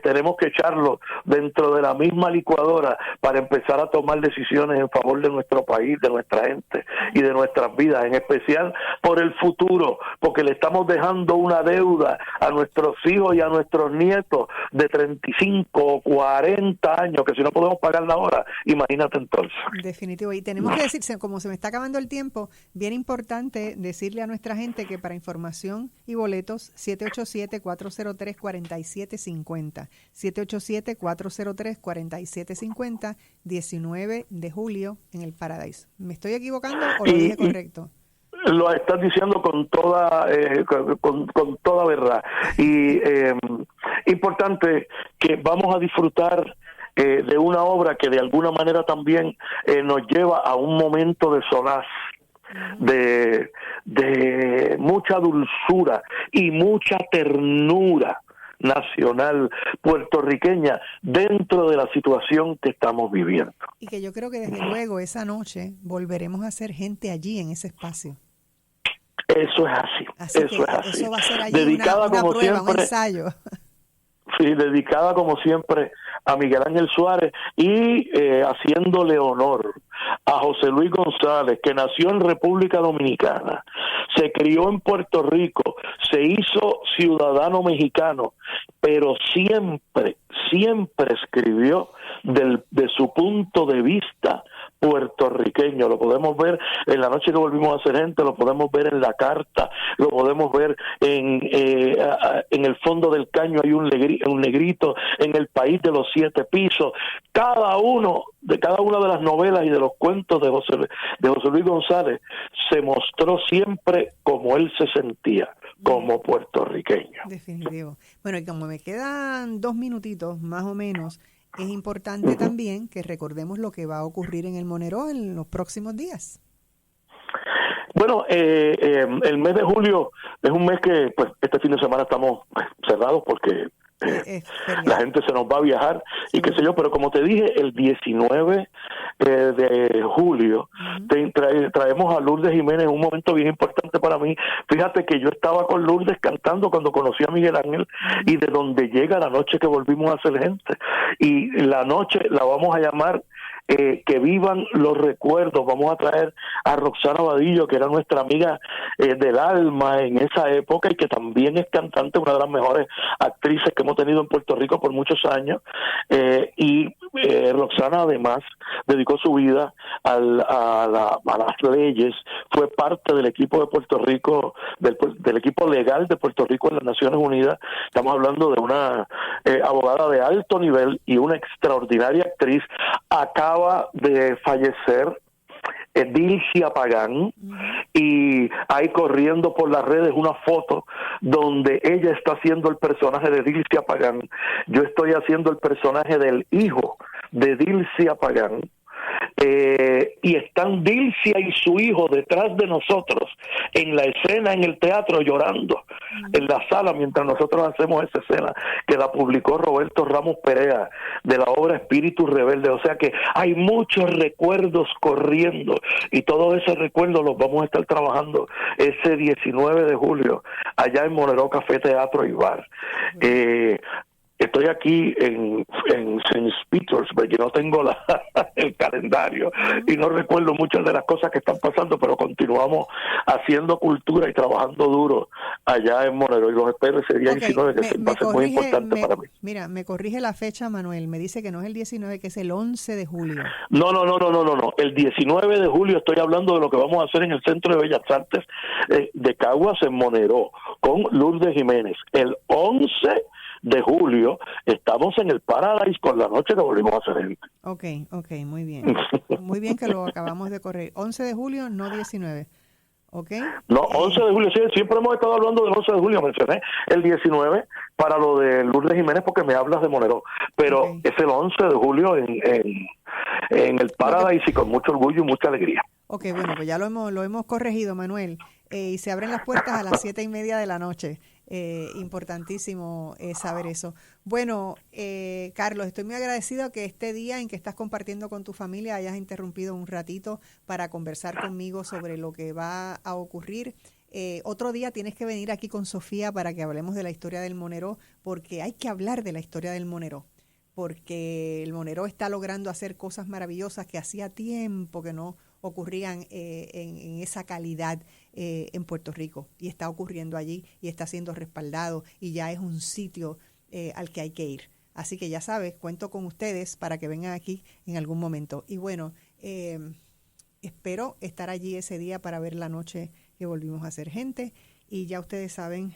tenemos que echarlo dentro de la misma licuadora para empezar a tomar decisiones en favor de nuestro país, de nuestra gente y de nuestras vidas, en especial por el futuro, porque le estamos dejando una deuda a nuestros hijos y a nuestros nietos de 35 o 40 años, que si no podemos pagarla ahora, imagínate entonces. Definitivo. Y tenemos que decir, como se me está acabando el tiempo, bien importante decirle a nuestra gente que para información y boletos, 787-403-4750. 787-403-4750, 19 de julio en el Paradise. ¿Me estoy equivocando o lo dije correcto? Lo estás diciendo con toda con toda verdad. Y importante que vamos a disfrutar de una obra que de alguna manera también nos lleva a un momento de solaz, de mucha dulzura y mucha ternura nacional puertorriqueña dentro de la situación que estamos viviendo. Y que yo creo que desde luego esa noche volveremos a ser gente allí en ese espacio. Eso es así. Eso es así. Eso va a ser allí dedicada una como prueba, siempre, un ensayo. Sí, dedicada como siempre a Miguel Ángel Suárez y haciéndole honor a José Luis González, que nació en República Dominicana, se crió en Puerto Rico, se hizo ciudadano mexicano, pero siempre escribió de su punto de vista puertorriqueño. Lo podemos ver en La noche que volvimos a ser gente, lo podemos ver en La carta, lo podemos ver en El fondo del caño hay un negrito, en El país de los 7 pisos. Cada una de las novelas y de los cuentos de José Luis González se mostró siempre como él se sentía, como puertorriqueño. Definitivo. Bueno, y como me quedan 2 minutitos más o menos, es importante también que recordemos lo que va a ocurrir en el Monero en los próximos días. Bueno, el mes de julio es un mes que, pues, este fin de semana estamos cerrados porque La gente se nos va a viajar y qué sé yo, pero como te dije, el 19 de julio traemos a Lourdes Jiménez, un momento bien importante para mí. Fíjate que yo estaba con Lourdes cantando cuando conocí a Miguel Ángel, y de donde llega la noche que volvimos a ser gente, y la noche la vamos a llamar que vivan los recuerdos. Vamos a traer a Roxana Vadillo, que era nuestra amiga del alma en esa época y que también es cantante, una de las mejores actrices que hemos tenido en Puerto Rico por muchos años, y Roxana además dedicó su vida a las leyes, fue parte del equipo de Puerto Rico, del equipo legal de Puerto Rico en las Naciones Unidas. Estamos hablando de una abogada de alto nivel y una extraordinaria actriz. Acaba de fallecer Dilcia Pagán, y hay corriendo por las redes una foto donde ella está haciendo el personaje de Dilcia Pagán, yo estoy haciendo el personaje del hijo de Dilcia Pagán, y están Dilcia y su hijo detrás de nosotros en la escena en el teatro llorando en la sala mientras nosotros hacemos esa escena, que la publicó Roberto Ramos Perea de la obra Espíritu Rebelde. O sea que hay muchos recuerdos corriendo y todos esos recuerdos los vamos a estar trabajando ese 19 de julio allá en Monero Café, Teatro y Bar. Estoy aquí en St. Petersburg, que no tengo el calendario y no recuerdo muchas de las cosas que están pasando, pero continuamos haciendo cultura y trabajando duro allá en Monero, y los espero ese día 19, que va a ser muy importante para mí. Mira, me corrige la fecha, Manuel, me dice que no es el 19, que es el 11 de julio. No, el 19 de julio estoy hablando de lo que vamos a hacer en el Centro de Bellas Artes de Caguas, en Monero, con Lourdes Jiménez. El 11 de julio estamos en el Paradise con la noche que volvimos a hacer gente. Ok, muy bien. Muy bien que lo acabamos de correr. 11 de julio, no 19. ¿Ok? No, 11 de julio, sí, siempre hemos estado hablando del 11 de julio, mencioné el 19 para lo de Lourdes Jiménez porque me hablas de Monero, pero es el 11 de julio en el Paradise y con mucho orgullo y mucha alegría. Ok, bueno, pues ya lo hemos corregido, Manuel, y se abren las puertas a las 7:30 de la noche. Importantísimo saber eso. Bueno, Carlos, estoy muy agradecido que este día en que estás compartiendo con tu familia hayas interrumpido un ratito para conversar conmigo sobre lo que va a ocurrir. Otro día tienes que venir aquí con Sofía para que hablemos de la historia del Monero, porque hay que hablar de la historia del Monero, porque el Monero está logrando hacer cosas maravillosas que hacía tiempo que no ocurrían en esa calidad en Puerto Rico, y está ocurriendo allí y está siendo respaldado y ya es un sitio al que hay que ir. Así que ya sabes, cuento con ustedes para que vengan aquí en algún momento. Y bueno, espero estar allí ese día para ver la noche que volvimos a ser gente. Y ya ustedes saben,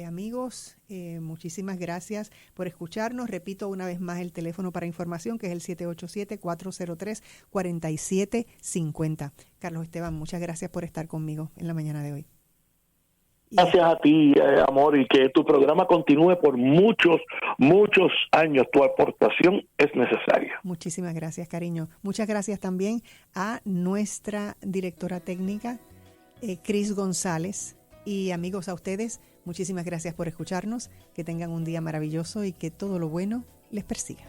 amigos, muchísimas gracias por escucharnos. Repito una vez más el teléfono para información, que es el 787-403-4750. Carlos Esteban, muchas gracias por estar conmigo en la mañana de hoy. Gracias a ti, amor, y que tu programa continúe por muchos años. Tu aportación es necesaria. Muchísimas gracias, cariño. Muchas gracias también a nuestra directora técnica, Cris González. Y amigos, a ustedes, muchísimas gracias por escucharnos. Que tengan un día maravilloso y que todo lo bueno les persiga.